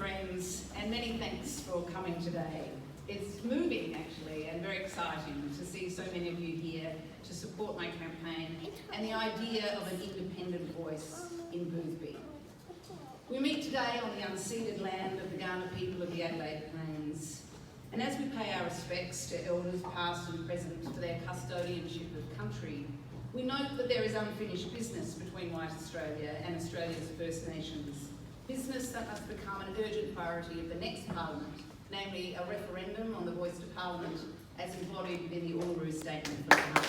friends, and many thanks for coming today. It's moving, actually, and very exciting to see so many of you here to support my campaign and the idea of an independent voice in Boothby. We meet today on the unceded land of the Kaurna people of the Adelaide Plains, and as we pay our respects to elders past and present for their custodianship of country, we note that there is unfinished business between white Australia and Australia's First Nations, business that must become an urgent priority of the next Parliament, namely a referendum on the voice to Parliament as embodied in the Uluru Statement from the Heart.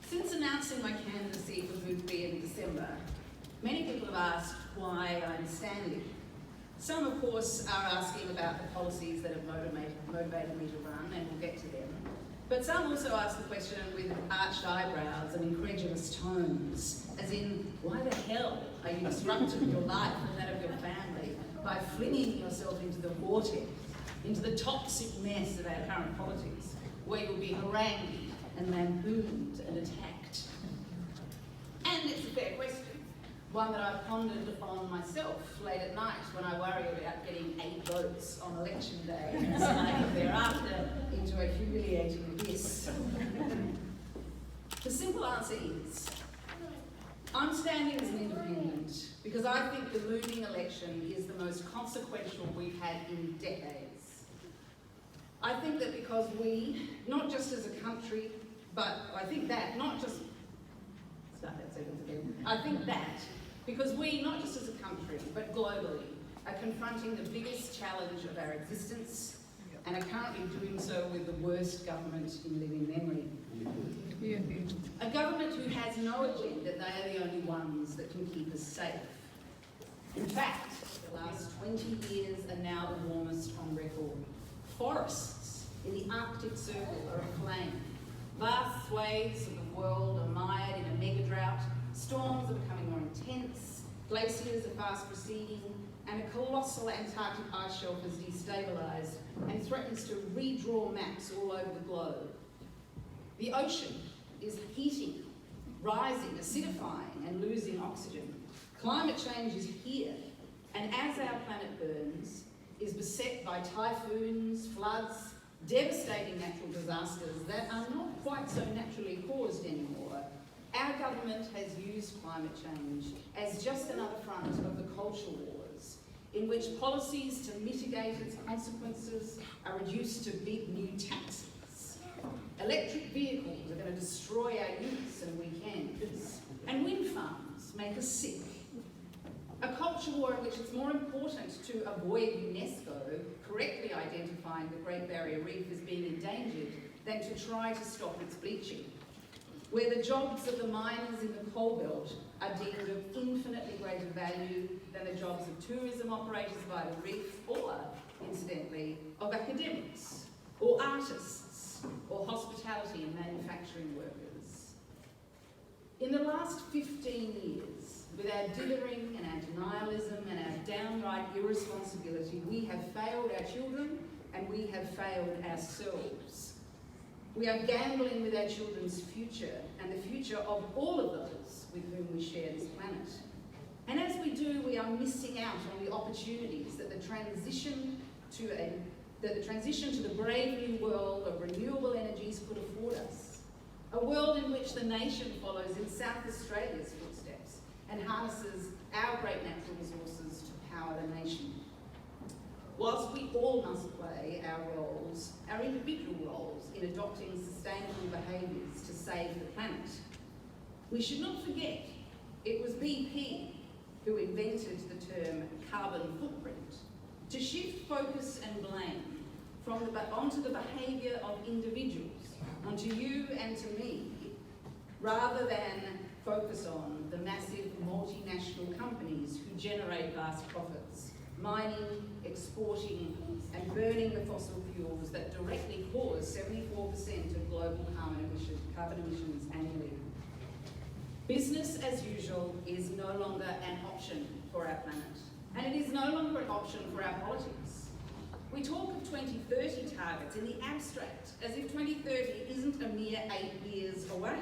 Since announcing my candidacy for Boothby in December, many people have asked why I'm standing. Some, of course, are asking about the policies that have motivated me to run, and we'll get to them. But some also ask the question with arched eyebrows and incredulous tones, as in, why the hell are you disrupting your life and that of your family by flinging yourself into the vortex, into the toxic mess of our current politics, where you'll be harangued and lampooned and attacked? And it's a fair question, one that I've pondered on myself late at night when I worry about getting 8 votes on election day and sliding thereafter into a humiliating abyss. The simple answer is, I'm standing as an independent because I think the looming election is the most consequential we've had in decades. I think that because we, not just as a country, but I think that, not just, start that sentence again, I think that because we, not just as a country, but globally, are confronting the biggest challenge of our existence and are currently doing so with the worst government in living memory. A government who has no illusion that they are the only ones that can keep us safe. In fact, the last 20 years are now the warmest on record. Forests in the Arctic Circle are aflame. Vast swathes of the world are mired in a mega drought. Storms are becoming more intense, glaciers are fast receding, and a colossal Antarctic ice shelf has destabilised and threatens to redraw maps all over the globe. The ocean is heating, rising, acidifying, and losing oxygen. Climate change is here, and as our planet burns, is beset by typhoons, floods, devastating natural disasters that are not quite so naturally caused anymore. Our government has used climate change as just another front of the culture wars, in which policies to mitigate its consequences are reduced to big new taxes. Electric vehicles are going to destroy our youths and weekends, and wind farms make us sick. A culture war in which it's more important to avoid UNESCO correctly identifying the Great Barrier Reef as being endangered than to try to stop its bleaching. Where the jobs of the miners in the coal belt are deemed of infinitely greater value than the jobs of tourism operators by the reef, or, incidentally, of academics, or artists, or hospitality and manufacturing workers. In the last 15 years, with our dithering and our denialism and our downright irresponsibility, we have failed our children and we have failed ourselves. We are gambling with our children's future and the future of all of those with whom we share this planet. And as we do, we are missing out on the opportunities that the transition to the brave new world of renewable energies could afford us. A world in which the nation follows in South Australia's footsteps and harnesses our great natural resources to power the nation. Whilst we all must play our roles, our individual roles, in adopting sustainable behaviours to save the planet, we should not forget it was BP who invented the term carbon footprint to shift focus and blame onto the behaviour of individuals, onto you and to me, rather than focus on the massive multinational companies who generate vast profits, mining, exporting, and burning the fossil fuels that directly cause 74% of global carbon emissions annually. Business as usual is no longer an option for our planet, and it is no longer an option for our politics. We talk of 2030 targets in the abstract, as if 2030 isn't a mere 8 years away.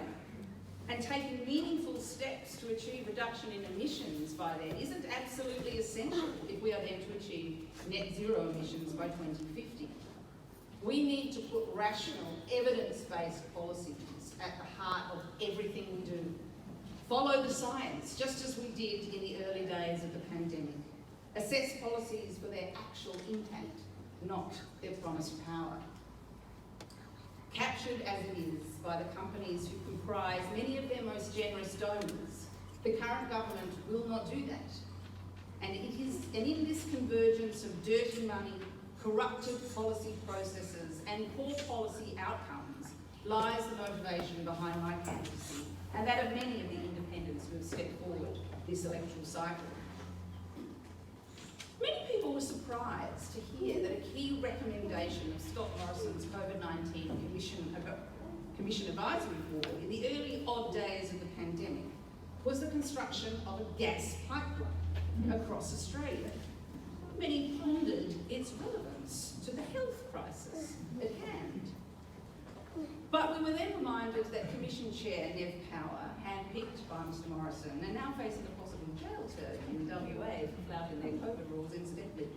and taking meaningful steps to achieve reduction in emissions by then isn't absolutely essential if we are then to achieve net zero emissions by 2050. We need to put rational, evidence-based policies at the heart of everything we do. Follow the science, just as we did in the early days of the pandemic. Assess policies for their actual impact, not their promised power. Captured as it is by the companies who comprise many of their most generous donors, the current government will not do that. And in this convergence of dirty money, corrupted policy processes and poor policy outcomes lies the motivation behind my candidacy and that of many of the independents who have stepped forward this electoral cycle. Many people were surprised to hear that a key recommendation of Scott Morrison's COVID-19 Commission Advisory Board in the early odd days of the pandemic was the construction of a gas pipeline across Australia. Many pondered its relevance to the health crisis at hand. But we were then reminded that Commission Chair Nev Power, handpicked by Mr Morrison and now facing a possible jail term in WA for flouting their COVID rules incidentally,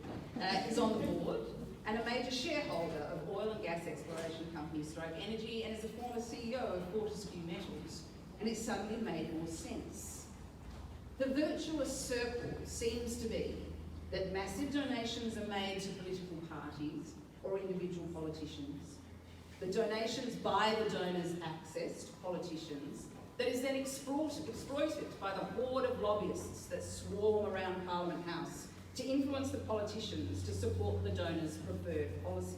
is on the board and a major shareholder of oil and gas exploration company Stroke Energy and is a former CEO of Fortescue Metals, and it suddenly made more sense. The virtuous circle seems to be that massive donations are made to political parties or individual politicians. The donations buy the donors access to politicians that is then exploited by the horde of lobbyists that swarm around Parliament House to influence the politicians to support the donors' preferred policies.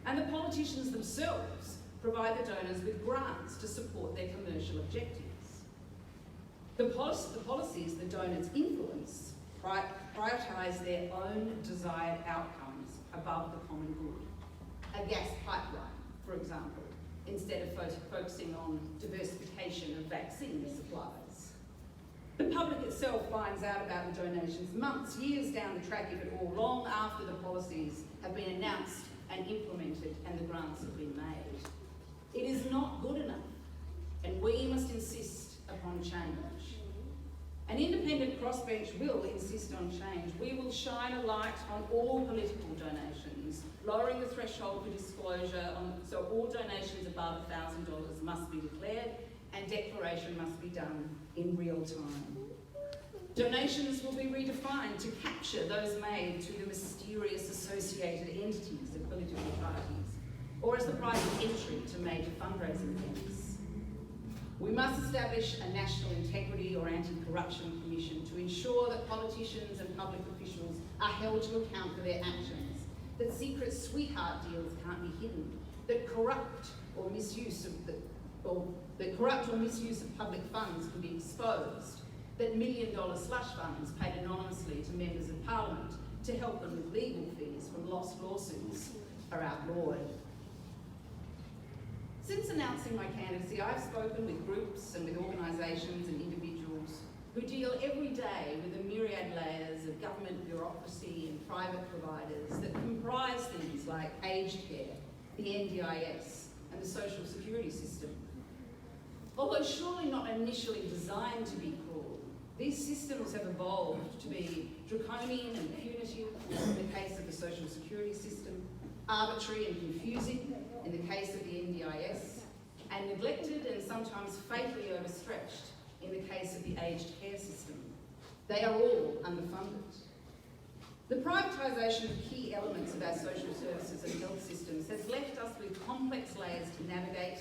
And the politicians themselves provide the donors with grants to support their commercial objectives. The policies the donors influence prioritise their own desired outcomes above the common good. A gas pipeline, for example, instead of focusing on diversification of vaccine supplies. The public itself finds out about the donations months, years down the track, if at all, long after the policies have been announced and implemented and the grants have been made. It is not good enough, and we must insist upon change. An independent crossbench will insist on change. We will shine a light on all political donations, lowering the threshold for disclosure so all donations above $1,000 must be declared and declaration must be done in real time. Donations will be redefined to capture those made to the mysterious associated entities of political parties or as the price of entry to major fundraising events. We must establish a national integrity or anti-corruption commission to ensure that politicians and public officials are held to account for their actions, that secret sweetheart deals can't be hidden, that corrupt or misuse of public funds can be exposed, that $1 million slush funds paid anonymously to members of Parliament to help them with legal fees from lost lawsuits are outlawed. Since announcing my candidacy, I've spoken with groups and with organisations and individuals who deal every day with the myriad layers of government bureaucracy and private providers that comprise things like aged care, the NDIS, and the social security system. Although surely not initially designed to be cruel, these systems have evolved to be draconian and punitive in the case of the social security system, arbitrary and confusing in the case of the NDIS, and neglected and sometimes fatally overstretched in the case of the aged care system. They are all underfunded. The privatisation of key elements of our social services and health systems has left us with complex layers to navigate,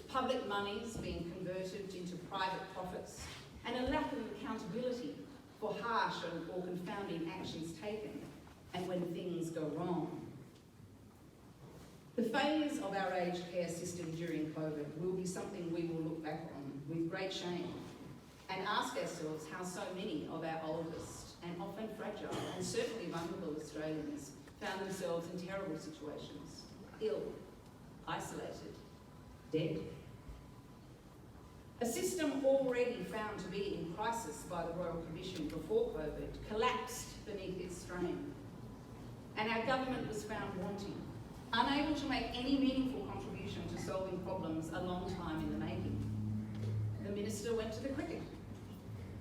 public monies being converted into private profits, and a lack of accountability for harsh or confounding actions taken, and when things go wrong. The failures of our aged care system during COVID will be something we will look back on with great shame and ask ourselves how so many of our oldest and often fragile and certainly vulnerable Australians found themselves in terrible situations, ill, isolated, dead. A system already found to be in crisis by the Royal Commission before COVID collapsed beneath its strain, and our government was found wanting, unable to make any meaningful contribution to solving problems a long time in the making. the Minister went to the cricket,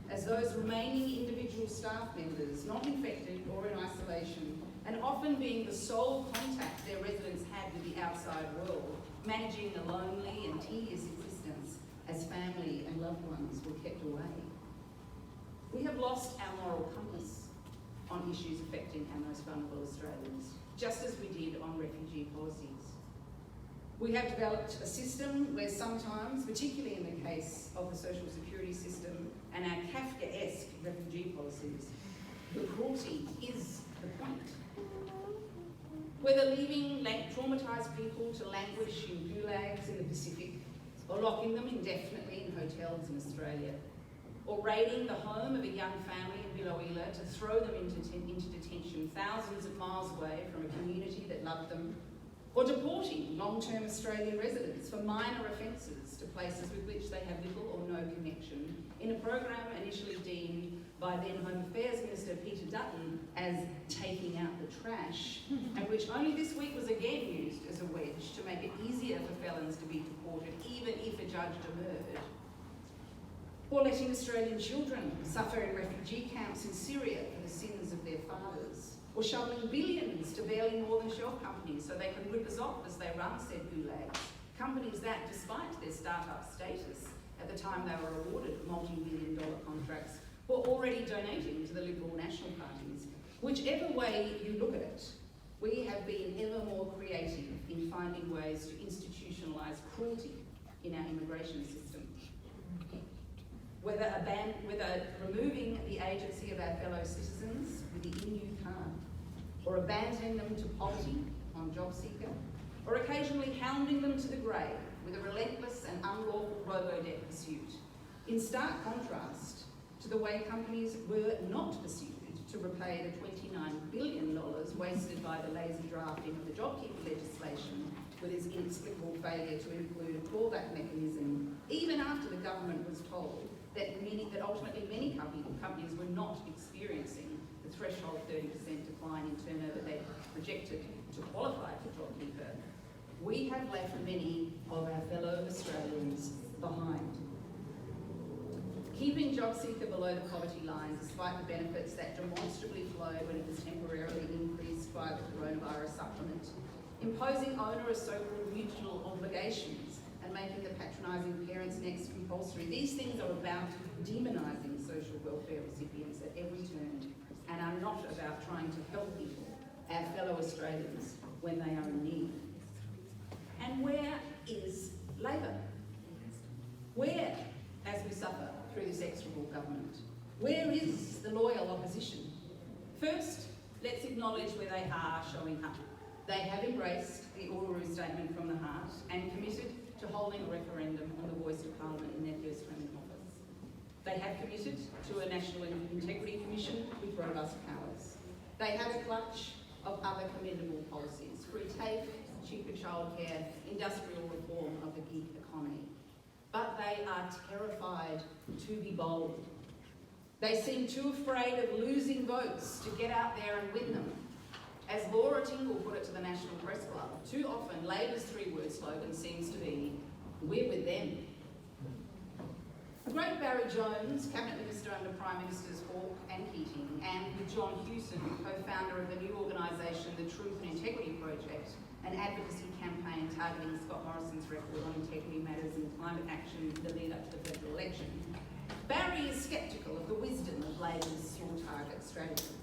as those remaining individual staff members, not infected or in isolation, and often being the sole contact their residents had with the outside world, managing a lonely and tedious existence as family and loved ones were kept away. We have lost our moral compass on issues affecting our most vulnerable Australians, just as we did on refugee policies. We have developed a system where sometimes, particularly in the case of the social security system and our Kafkaesque refugee policies, the cruelty is the point. Whether leaving traumatised people to languish in gulags in the Pacific, or locking them indefinitely in hotels in Australia, or raiding the home of a young family in Biloela to throw them into detention thousands of miles away from a community that loved them, or deporting long-term Australian residents for minor offences to places with which they have little or no connection, in a program initially deemed by then Home Affairs Minister Peter Dutton as taking out the trash, and which only this week was again used as a wedge to make it easier for felons to be deported, even if a judge demurred. Or letting Australian children suffer in refugee camps in Syria for the sins of their fathers. Or shoveling billions to barely more than shell companies so they can rip us off as they run said gulags. Companies that, despite their start-up status at the time they were awarded multi-million-dollar contracts, were already donating to the Liberal National parties. Whichever way you look at it, we have been ever more creative in finding ways to institutionalise cruelty in our immigration system. Whether removing the agency of our fellow citizens with the EU card, or abandoning them to poverty on JobSeeker, or occasionally hounding them to the grave with a relentless and unlawful robo-debt pursuit, in stark contrast to the way companies were not pursued to repay the $29 billion wasted by the lazy drafting of the JobKeeper legislation with its inexplicable failure to include a clawback mechanism, even after the government was told that ultimately many companies were not experiencing the threshold 30% decline in turnover they projected to qualify for JobKeeper. We have left many of our fellow Australians behind. Keeping JobSeeker below the poverty line, despite the benefits that demonstrably flowed when it was temporarily increased by the coronavirus supplement, imposing onerous so-called mutual obligations and making the patronising parents next compulsory. These things are about demonising social welfare recipients at every turn and are not about trying to help people, our fellow Australians, when they are in need. And where is Labor? Where, as we suffer through this execrable government, where is the loyal opposition? First, let's acknowledge where they are showing up. They have embraced the Uluru Statement from the Heart and committed to holding a referendum on the voice of Parliament in their first term in office. They have committed to a National Integrity Commission with robust powers. They have a clutch of other commendable policies: free TAFE, cheaper childcare, industrial reform of the gig economy. But they are terrified to be bold. They seem too afraid of losing votes to get out there and win them. As Laura Tingle put it to the National Press Club, too often Labor's three-word slogan seems to be, "We're with them." The great Barry Jones, Cabinet Minister under Prime Ministers Hawke and Keating, and with John Hewson, co-founder of the new organisation, the Truth and Integrity Project, an advocacy campaign targeting Scott Morrison's record on integrity matters and climate action in the lead-up to the federal election. Barry is sceptical of the wisdom of Labor's small target strategy,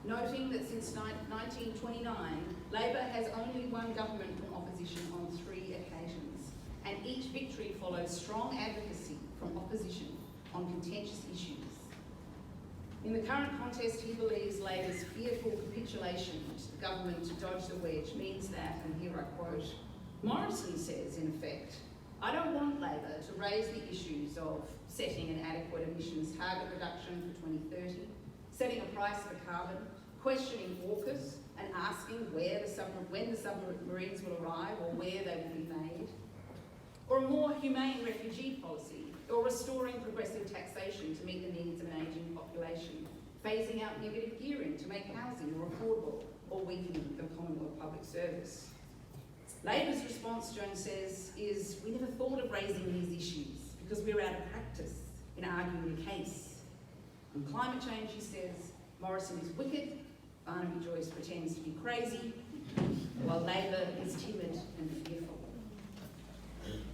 noting that since 1929, Labor has only won government from opposition on 3 occasions, and each victory follows strong advocacy from opposition on contentious issues. In the current contest, he believes Labor's fearful capitulation to the government to dodge the wedge means that, and here I quote, Morrison says, in effect, "I don't want Labor to raise the issues of setting an adequate emissions target reduction for 2030, setting a price for carbon, questioning AUKUS and asking when the submarines will arrive or where they will be made, or a more humane refugee policy, or restoring progressive taxation to meet the needs of an ageing population, phasing out negative gearing to make housing more affordable, or weakening the Commonwealth public service." Labor's response, Jones says, is, "We never thought of raising these issues because we're out of practice in arguing the case. On climate change, he says, Morrison is wicked, Barnaby Joyce pretends to be crazy, while Labor is timid and fearful.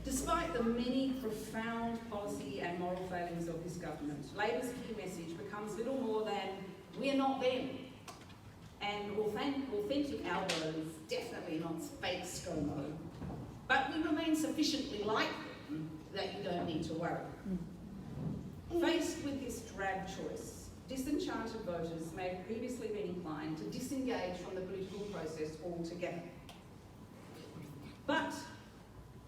Despite the many profound policy and moral failings of this government, Labor's key message becomes little more than, we're not them. And authentic Albo is definitely not fake ScoMo, but we remain sufficiently like them that you don't need to worry. Faced with this drab choice, disenchanted voters may have previously been inclined to disengage from the political process altogether. But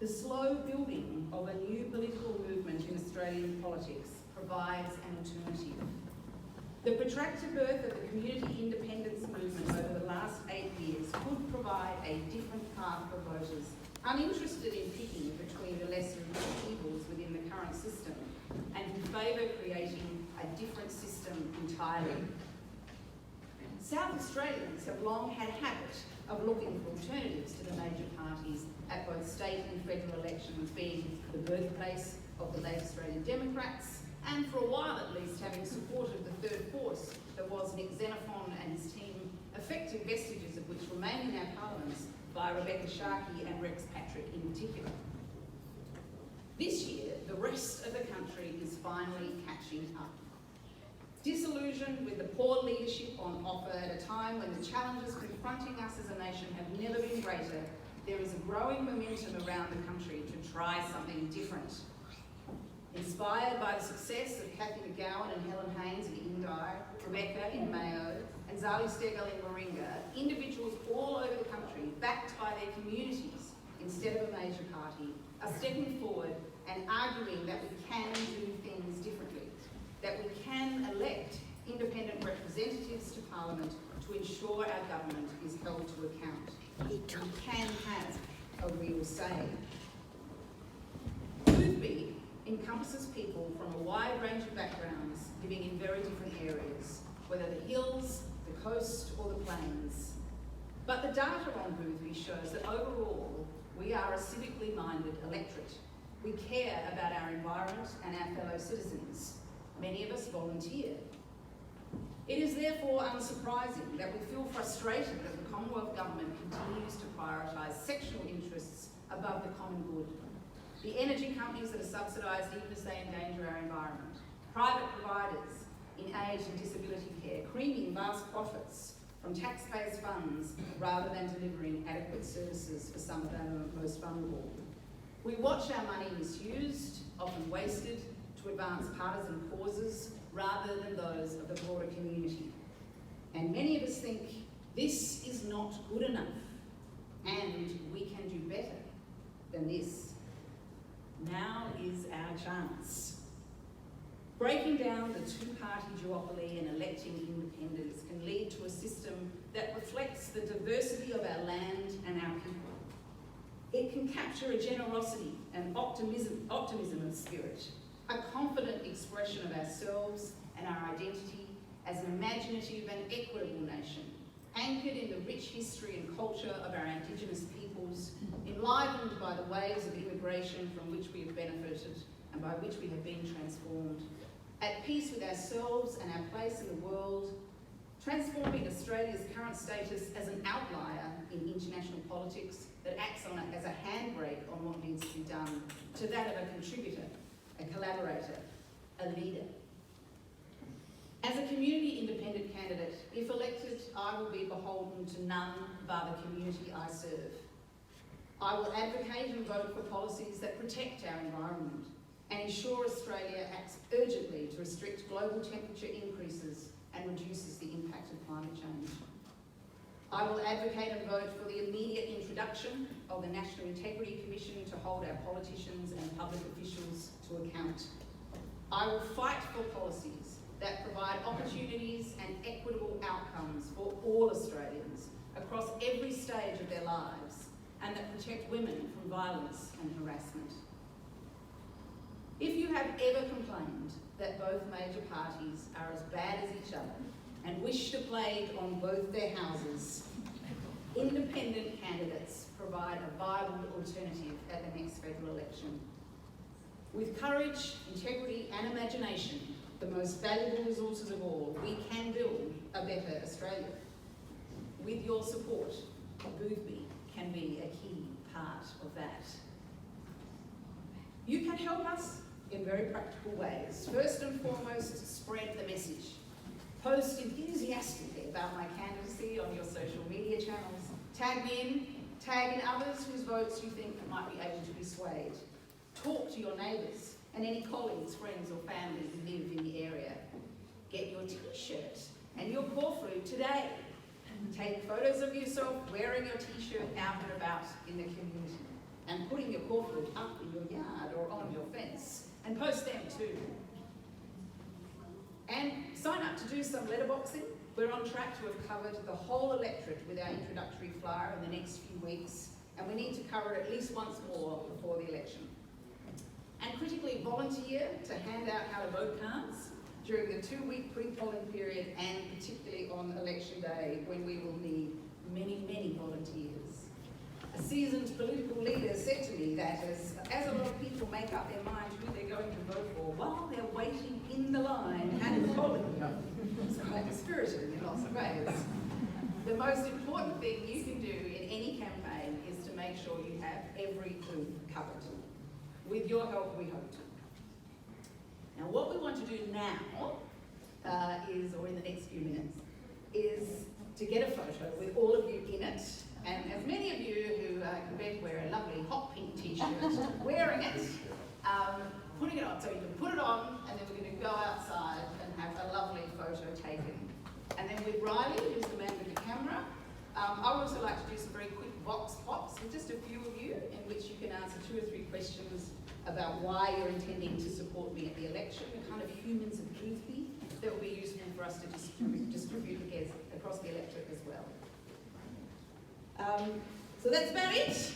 the slow building of a new political movement in Australian politics provides an alternative. The protracted birth of the community independence movement over the last 8 years could provide a different path for voters uninterested in picking between the lesser of two evils within the current system and who favour creating a different system entirely. South Australians have long had a habit of looking for alternatives to the major parties at both state and federal elections, being the birthplace of the late Australian Democrats, and for a while at least having supported the third force that was Nick Xenophon and his team, effective vestiges of which remain in our parliaments by Rebecca Sharkey and Rex Patrick in particular. This year, the rest of the country is finally catching up. Disillusioned with the poor leadership on offer at a time when the challenges confronting us as a nation have never been greater, there is a growing momentum around the country to try something different. Inspired by the success of Cathy McGowan and Helen Haynes in Dyer, Rebecca in Mayo, and Zali Steggall in Warringah, individuals all over the country, backed by their communities instead of a major party, are stepping forward and arguing that we can do things differently, that we can elect independent representatives to Parliament to ensure our government is held to account. We can have a real say. Boothby encompasses people from a wide range of backgrounds living in very different areas, whether the hills, the coast or the plains. But the data on Boothby shows that overall we are a civically minded electorate. We care about our environment and our fellow citizens. Many of us volunteer. It is therefore unsurprising that we feel frustrated that the Commonwealth Government continues to prioritise sectional interests above the common good. The energy companies that are subsidised even as they endanger our environment. Private providers in aged and disability care creaming vast profits from taxpayers' funds rather than delivering adequate services for some of our most vulnerable. We watch our money misused, often wasted, to advance partisan causes rather than those of the broader community. And many of us think this is not good enough and we can do better than this. Now is our chance. Breaking down the two-party duopoly and electing independents can lead to a system that reflects the diversity of our land and our people. It can capture a generosity and optimism of spirit, a confident expression of ourselves and our identity as an imaginative and equitable nation, anchored in the rich history and culture of our Indigenous peoples, enlivened by the waves of immigration from which we have benefited and by which we have been transformed, at peace with ourselves and our place in the world, transforming Australia's current status as an outlier in international politics that acts on it as a handbrake on what needs to be done, to that of a contributor, a collaborator, a leader. As a community independent candidate, if elected, I will be beholden to none but the community I serve. I will advocate and vote for policies that protect our environment and ensure Australia acts urgently to restrict global temperature increases and reduces the impact of climate change. I will advocate and vote for the immediate introduction of the National Integrity Commission to hold our politicians and public officials to account. I will fight for policies that provide opportunities and equitable outcomes for all Australians across every stage of their lives and that protect women from violence and harassment. If you have ever complained that both major parties are as bad as each other and wish to plague on both their houses, independent candidates provide a viable alternative at the next federal election. With courage, integrity and imagination, the most valuable resources of all, we can build a better Australia. With your support, Boothby can be a key part of that. You can help us in very practical ways. First and foremost, spread the message. Post enthusiastically about my candidacy on your social media channels. Tag me in, tag in others whose votes you think might be able to be swayed. Talk to your neighbours and any colleagues, friends or family who live in the area. Get your t-shirt and your core fruit today. Take photos of yourself wearing your t-shirt out and about in the community and putting your core fruit up in your yard or on your fence and post them too. And sign up to do some letterboxing. We're on track to have covered the whole electorate with our introductory flyer in the next few weeks, and we need to cover it at least once more before the election. And critically volunteer to hand out how to vote cards during the 2-week pre-polling period and particularly on election day when we will need many, many volunteers. A seasoned political leader said to me that as a lot of people make up their mind who they're going to vote for while they're waiting in the line at the polling unit. It's quite dispiriting in lots of ways. The most important thing you can do in any campaign is to make sure you have every booth covered. With your help, we hope to. Now, what we want to do now or in the next few minutes, is to get a photo with all of you in it. And as many of you who can bet wear a lovely hot pink t-shirt, wearing it, putting it on. So you can put it on, and then we're going to go outside and have a lovely photo taken. And then with Riley, who's the man with the camera, I would also like to do some very quick vox pops with just a few of you, in which you can answer 2 or 3 questions about why you're intending to support me at the election, the kind of humans of Boothby that will be useful for us to distribute across the electorate as well. So that's about it.